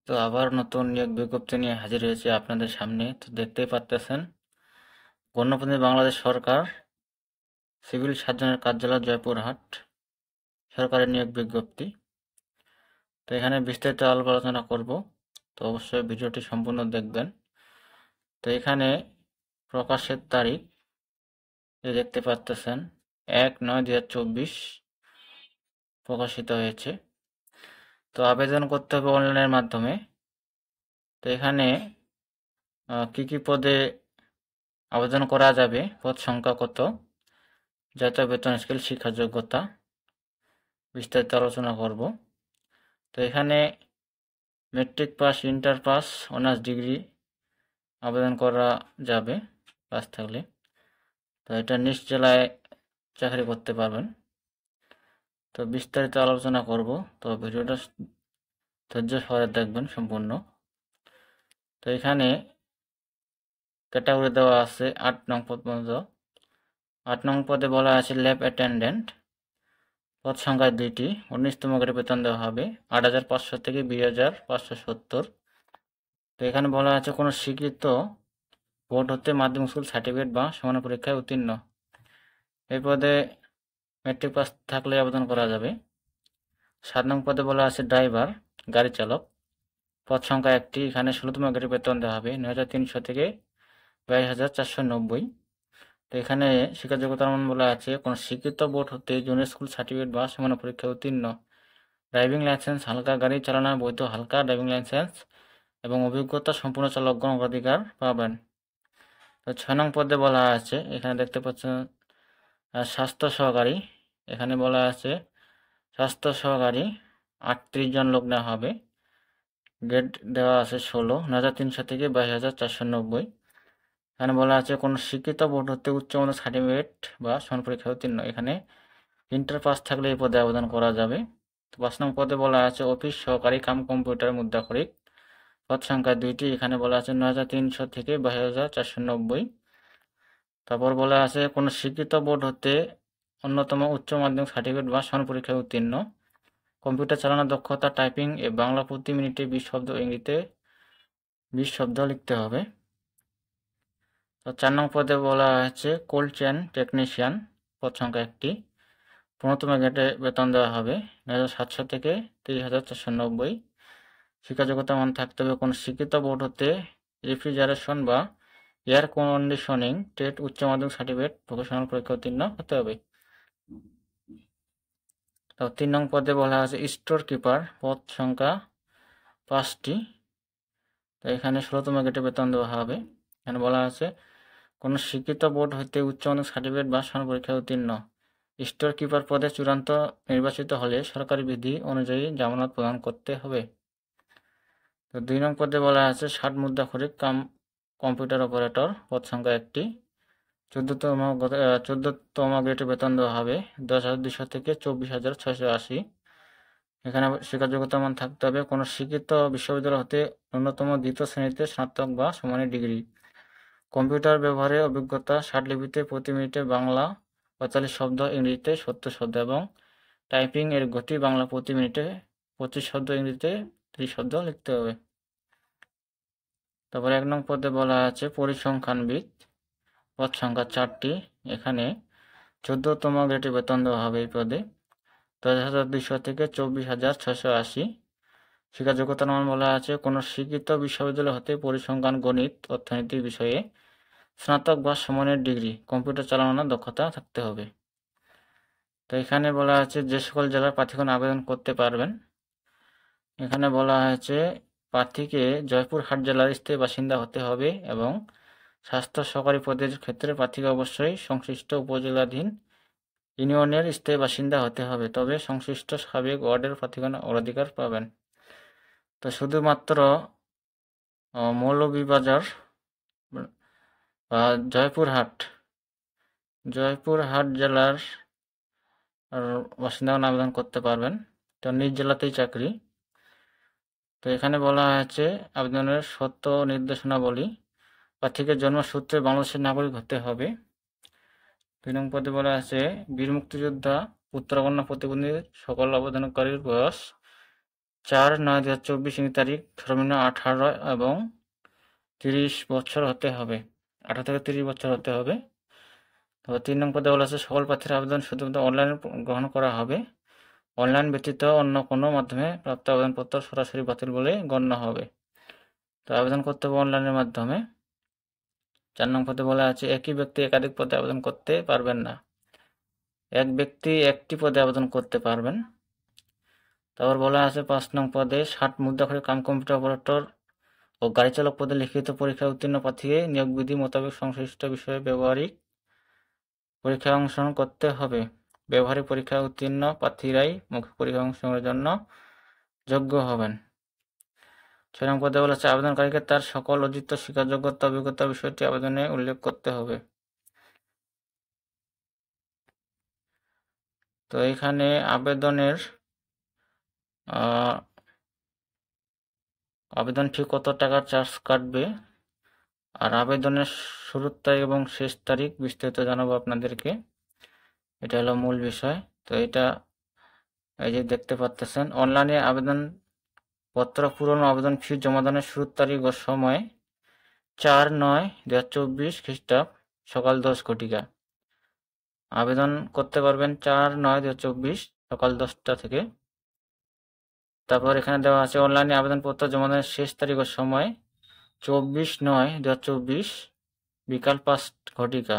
তো আবার নতুন নিয়োগ বিজ্ঞপ্তি নিয়ে হাজির হয়েছে আপনাদের সামনে। তো দেখতেই পাচ্তেছেন, গণপ্রজাতন্ত্রী বাংলাদেশ সরকার, সিভিল সার্জনের কার্যালয়, জয়পুরহাট, সরকারের নিয়োগ বিজ্ঞপ্তি। তো এখানে বিস্তারিত আলোচনা করব, তো অবশ্যই ভিডিওটি সম্পূর্ণ দেখবেন। তো এখানে প্রকাশের তারিখ দেখতে পাচ্তেছেন 1/9/2024 প্রকাশিত হয়েছে। তো আবেদন করতে হবে অনলাইনের মাধ্যমে। তো এখানে কি কি পদে আবেদন করা যাবে, পদ সংখ্যা কত, জাতীয় বেতন স্কেল, শিক্ষা যোগ্যতা, বিস্তারিত আলোচনা করব। তো এখানে matric pass, inter pass, honours degree আবেদন করা যাবে পাস থাকলে। তো এটা নিজ জেলায় চাকরি করতে পারবেন। তো বিস্তারিত আলোচনা করব, তো ভিডিওটা ধৈর্য সহকারে দেখবেন সম্পূর্ণ। তো এখানে ক্যাটাগরি দেওয়া আছে 8 নং পদ পর্যন্ত। 8 নং পদে বলা আছে ল্যাব অ্যাটেন্ডেন্ট, পদ সংখ্যা 2টি, 19তম গ্রেড, বেতন দেওয়া হবে 8,500 থেকে 20,570। তো এখানে বলা আছে কোনো স্বীকৃত বোর্ড হতে মাধ্যমিক স্কুল সার্টিফিকেট বা সমান পরীক্ষায় উত্তীর্ণ। এই পদে মেট্রিক পাস থাকলে আবেদন করা যাবে। 7 নং পদে বলা আছে ড্রাইভার, গাড়ি চালক, পদ সংখ্যা 1টি, এখানে 16তম গ্রেড, বেতন দেওয়া হবে 9,300 থেকে 22,490। তো এখানে শিক্ষাযোগ্যতার মান বলা আছে কোনো স্বীকৃত বোর্ড হতে জুনিয়র স্কুল সার্টিফিকেট বা সমান পরীক্ষায় উত্তীর্ণ, ড্রাইভিং লাইসেন্স, হালকা গাড়ি চালানোর বৈধ হালকা ড্রাইভিং লাইসেন্স এবং অভিজ্ঞতা সম্পূর্ণ চালকগণ অগ্রাধিকার পাবেন। তো 6 নং পদে বলা আছে, এখানে দেখতে পাচ্ছেন স্বাস্থ্য সহকারী। এখানে বলা আছে স্বাস্থ্য সহকারী 38 জন লোক নেওয়া হবে। গ্রেড দেওয়া আছে 16, 9,300 থেকে 22,490। এখানে বলা আছে কোনো শিক্ষিত বোর্ড হতে উচ্চমাধ্যমিক সার্টিফিকেট বা সমান পরীক্ষায় উত্তীর্ণ। এখানে ইন্টার পাস থাকলে এই পদে আবেদন করা যাবে। তো 5 নং পদে বলা আছে অফিস সহকারী কাম কম্পিউটার মুদ্রাক্ষরিক, পদ সংখ্যা 2টি, এখানে বলা আছে 9,300 থেকে 22,490। তারপর বলা আছে কোনো স্বীকৃত বোর্ড হতে অন্যতম উচ্চ মাধ্যমিক সার্টিফিকেট বা সমান পরীক্ষায় উত্তীর্ণ, কম্পিউটার চালানোর দক্ষতা, টাইপিং এ বাংলা প্রতি মিনিটে 20 শব্দ, ইংরেজিতে 20 শব্দ লিখতে হবে। তো 4 নং পদে বলা হয়েছে কোল্ড চেন টেকনিশিয়ান, পদ সংখ্যা 1টি, 15তম গ্রেডে বেতন দেওয়া হবে 9,700 থেকে 30,490। শিক্ষাযোগ্যতা মান থাকতে হবে কোনো স্বীকৃত বোর্ড হতে রেফ্রিজারেশন বা এয়ার কন্ডিশনিং ট্রেড উচ্চ মাধ্যমিক সার্টিফিকেট ভোকেশনাল পরীক্ষা উত্তীর্ণ হতে হবে। তো 3 নং পদে বলা আছে স্টোর কিপার, পদ সংখ্যা 5টি। তো এখানে 16তম গ্রেডে বেতন দেওয়া হবে। এখানে বলা আছে কোনো স্বীকৃত বোর্ড হইতে উচ্চ মাধ্যমিক সার্টিফিকেট বা সমান পরীক্ষায় উত্তীর্ণ। স্টোর কিপার পদে চূড়ান্ত নির্বাচিত হলে সরকারি বিধি অনুযায়ী জামানত প্রদান করতে হবে। তো 2 নং পদে বলা আছে 60 মুদ্রাক্ষরিক কাম কম্পিউটার অপারেটর, পদ সংখ্যা 1টি, 14তম গ্রেডে বেতন দেওয়া হবে 10,200 থেকে 24,680। এখানে শিক্ষাযোগ্যতা মান থাকতে হবে কোনো স্বীকৃত বিশ্ববিদ্যালয় হতে ন্যূনতম 2য় শ্রেণীতে স্নাতক বা সমানের ডিগ্রি, কম্পিউটার ব্যবহারের অভিজ্ঞতা, ষাটলিপিতে প্রতি মিনিটে বাংলা 45 শব্দ, ইংরেজিতে 70 শব্দ এবং টাইপিং এর গতি বাংলা প্রতি মিনিটে 25 শব্দ, ইংরেজিতে 30 শব্দ লিখতে হবে। তারপর 1 নং পদে বলা আছে পরিসংখ্যানবিদ, পদ সংখ্যা 4টি, এখানে 14তম গ্রেডে বেতন দেওয়া হবে এই পদে 10,200 থেকে 24,680। শিক্ষাযোগ্যতার মান বলা আছে কোনো স্বীকৃত বিশ্ববিদ্যালয় হতে পরিসংখ্যান, গণিত, অর্থনীতি বিষয়ে স্নাতক বা সমানের ডিগ্রি, কম্পিউটার চালানোর দক্ষতা থাকতে হবে। তো এখানে বলা আছে যে সকল জেলার প্রার্থীগণ আবেদন করতে পারবেন। এখানে বলা হয়েছে প্রার্থীকে জয়পুরহাট জেলার স্থায়ী বাসিন্দা হতে হবে এবং স্বাস্থ্য সহকারী পদের ক্ষেত্রে প্রার্থীকে অবশ্যই সংশ্লিষ্ট উপজেলাধীন ইউনিয়নের স্থায়ী বাসিন্দা হতে হবে, তবে সংশ্লিষ্ট সাবেক ওয়ার্ডের প্রার্থীগণ অগ্রাধিকার পাবেন। তো শুধুমাত্র মৌলভীবাজার বা জয়পুরহাট জেলার বাসিন্দাগণ আবেদন করতে পারবেন। তো নিজ জেলাতেই চাকরি। তো এখানে বলা হয়েছে আবেদনের শর্ত নির্দেশনাবলী, প্রার্থীকে জন্মসূত্রে বাংলাদেশের নাগরিক হতে হবে। 2 নং পদে বলা আছে বীর মুক্তিযোদ্ধা পুত্রকন্যা প্রতিবন্ধী সকল আবেদনকারীর বয়স 4/9/2024 ইং তারিখ, সর্বনিম্ন 18 এবং 30 বছর হতে হবে, 18 থেকে 30 বছর হতে হবে। তো 3 নং পদে বলা আছে সকল প্রার্থীর আবেদন শুধুমাত্র অনলাইনে গ্রহণ করা হবে, অনলাইন ব্যতীত অন্য কোনো মাধ্যমে প্রাপ্ত আবেদনপত্র সরাসরি বাতিল বলে গণ্য হবে। তো আবেদন করতে হবে অনলাইনের মাধ্যমে। 4 নং পদে বলা আছে একই ব্যক্তি একাধিক পদে আবেদন করতে পারবেন না, এক ব্যক্তি একটি পদে আবেদন করতে পারবেন। তারপর বলা আছে 5 নং পদে 60 মুদ্রাক্ষরিক কম্পিউটার অপারেটর ও গাড়ি চালক পদে লিখিত পরীক্ষায় উত্তীর্ণ প্রার্থীকে নিয়োগ বিধি মোতাবেক সংশ্লিষ্ট বিষয়ে ব্যবহারিক পরীক্ষায় অংশগ্রহণ করতে হবে। ব্যবহারিক পরীক্ষায় উত্তীর্ণ প্রার্থীরাই মৌখিক পরীক্ষায় অংশগ্রহণের জন্য যোগ্য হবেন। 6 নং পদে বলা আছে আবেদনকারীকে তার সকল অর্জিত শিক্ষাযোগ্যতা অভিজ্ঞতা বিষয়টি আবেদনে উল্লেখ করতে হবে। তো এখানে আবেদনের আবেদন ফি কত টাকা চার্জ কাটবে আর আবেদনের শুরুর তারিখ এবং শেষ তারিখ বিস্তারিত জানাবো আপনাদেরকে। এটা হলো মূল বিষয়। তো এটা এই যে দেখতে পাচ্ছেন, অনলাইনে আবেদন পত্র পূরণ আবেদন ফি জমাদানের শুরুর তারিখ ও সময় 4/9/2024 খ্রিস্টাব্দ সকাল 10 ঘটিকা। আবেদন করতে পারবেন 4/9/2024 সকাল 10টা থেকে। তারপর এখানে দেওয়া আছে অনলাইনে আবেদনপত্র জমাদানের শেষ তারিখ ও সময় 24/9/2024 বিকাল 5 ঘটিকা।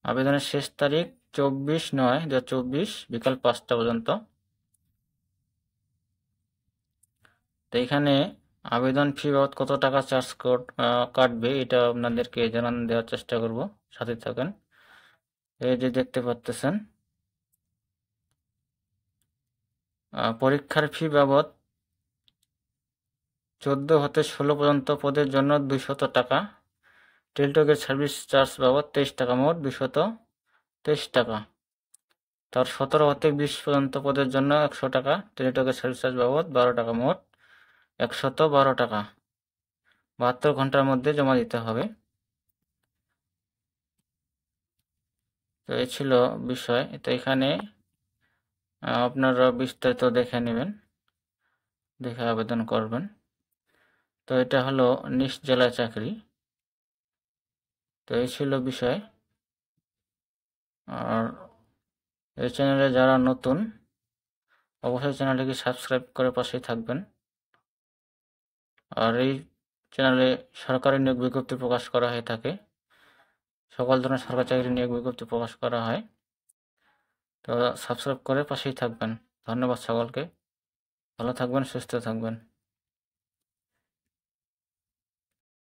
আবেদনের শেষ তারিখ 24/9/2024 বিকাল 5টা পর্যন্ত। তো এখানে আবেদন ফি বাবদ কত টাকা চার্জ কাটবে এটা আপনাদেরকে জানান দেওয়ার চেষ্টা করব, সাথে থাকেন। এই যে দেখতে পাচ্ছেন পরীক্ষার ফি বাবদ 14 হতে 16 পর্যন্ত পদের জন্য 200 টাকা, টেলিটকের সার্ভিস চার্জ বাবদ 23 টাকা, মোট 223 টাকা। তার 17 হতে 20 পর্যন্ত পদের জন্য 100 টাকা, টেলিটকের সার্ভিস চার্জ বাবদ 12 টাকা, মোট 112 টাকা। 72 ঘন্টার মধ্যে জমা দিতে হবে। তো এই ছিল বিষয়। তো এখানে আপনারা বিস্তারিত দেখে নেবেন, দেখে আবেদন করবেন। তো এটা হলো নিজ জেলায় চাকরি। তো এই ছিল বিষয়। আর এই চ্যানেলে যারা নতুন অবশ্যই চ্যানেলটিকে সাবস্ক্রাইব করে পাশেই থাকবেন। আর এই চ্যানেলে সরকারি নিয়োগ বিজ্ঞপ্তি প্রকাশ করা হয়ে থাকে, সকল ধরনের সরকারি চাকরি নিয়োগ বিজ্ঞপ্তি প্রকাশ করা হয়। তো সাবস্ক্রাইব করে পাশেই থাকবেন। ধন্যবাদ সকলকে, ভালো থাকবেন, সুস্থ থাকবেন।